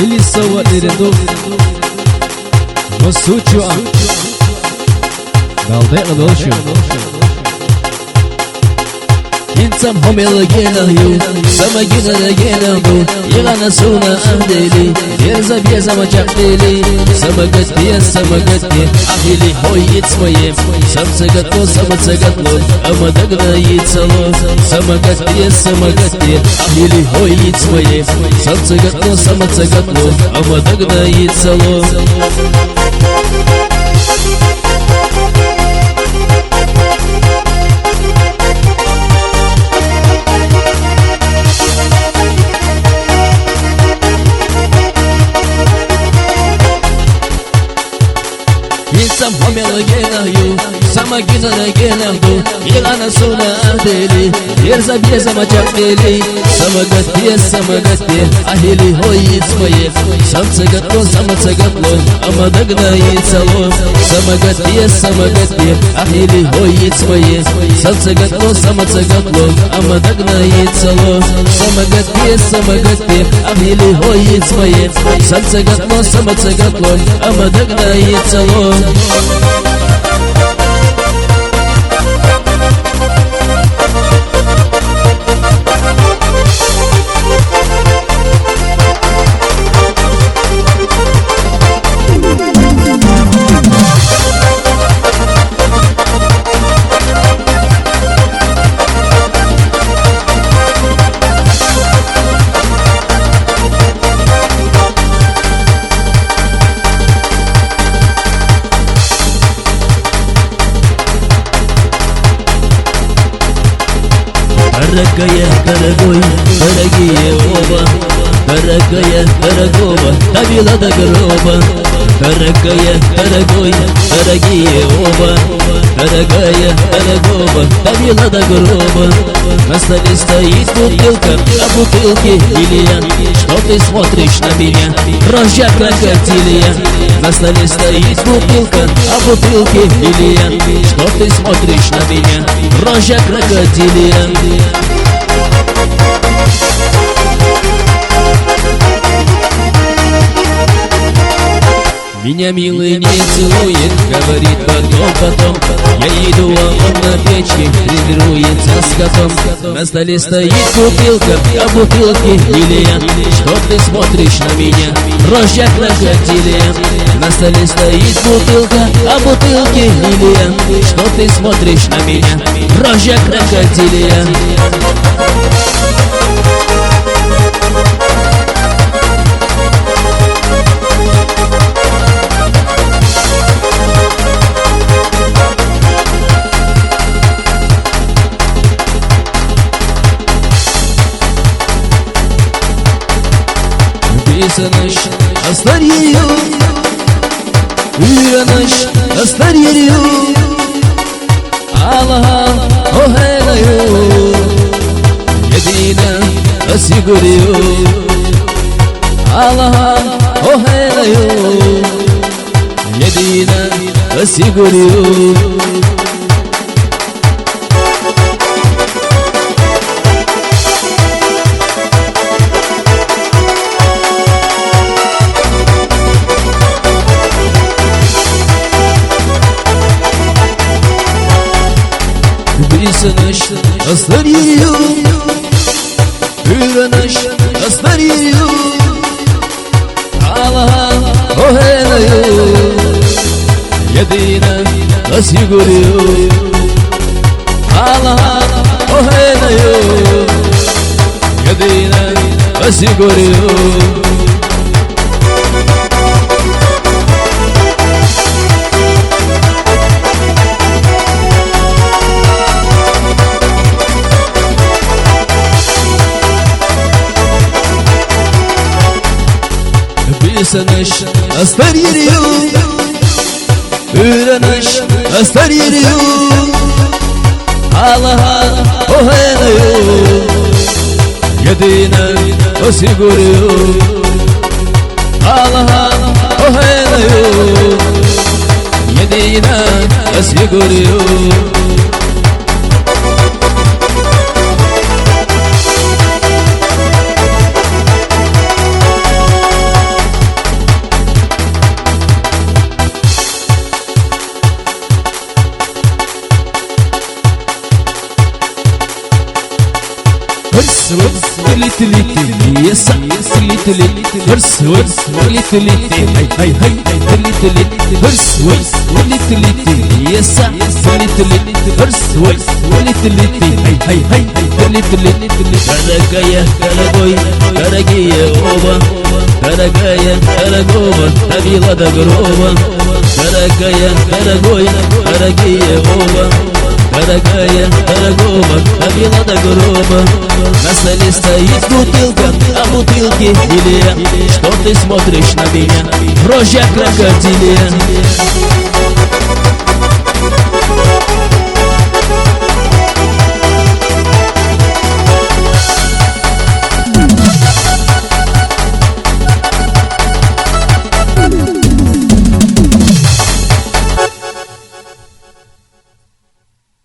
Ili sawa direndo Masuchu Balde adolshu Intam homel genayu Sama gina genabu Yelana suna ahdeli Yerza bieza machakteli Sama gatye Ahili hoy itsmoye Sam цагатло Ama dagna yitsalo Sama gatye Ahili hoy itsmoye Sam цагатло Ama dagna yitsalo Insan homel genayu Sama gina genabu Yelana suna ahdeli Yerza bieza machakteli Sama gatye Ahili hoy itsmoye Sam цагатло Ama dagna yitsalo Sama gatye Ahili hoy itsmoye Sam цагатло Ama dagna yitsalo Sama gatye Ahili hoy itsmoye Sam цагатло Ama dagna yitsalo Дорогая, дорогой, дорогие оба Дорогая, дорогого, довела до гроба Дорогая, дорогой, дорогие оба Дорогая, дорогого, довела до гроба На столе стоит бутылка, а бутылке Илья Что ты смотришь на меня, дрожжа крокодилья На столе стоит бутылка, а бутылке Илья Что ты смотришь на меня, дрожжа крокодилья Меня милый не целует, говорит потом Я иду, а он на печке тренируется с котом На столе стоит бутылка, а бутылке Илья Что ты смотришь на меня, дрожжа крокодилья На столе стоит бутылка, а бутылке Илья Что ты смотришь на меня, дрожжа крокодилья Sanış aslar yeriyor Uyanış aslar yeriyor Allah'a o helayor Yediğine asiguriyor Allah'a o helayor Yediğine asiguriyor Sanış aslar yeriyor Uyanış aslar yeriyor Allah'a o helayor Yediğine asiguriyor Allah'a o helayor Yediğine asiguriyor Sanış aslar yeriyor Uyanış aslar yeriyor Allah'a o helayor Yediğine asiguriyor Allah'a o helayor Yediğine asiguriyor Лиса, дорогая, дорогой, дорогие оба, дорогая, дорогого, довела до гроба. Дорогая, дорогой, дорогие оба, дорогая, дорогого, довела до гроба. На столе стоит бутылка, а в бутылке Илья. Что ты смотришь на меня, рожья крокодилия?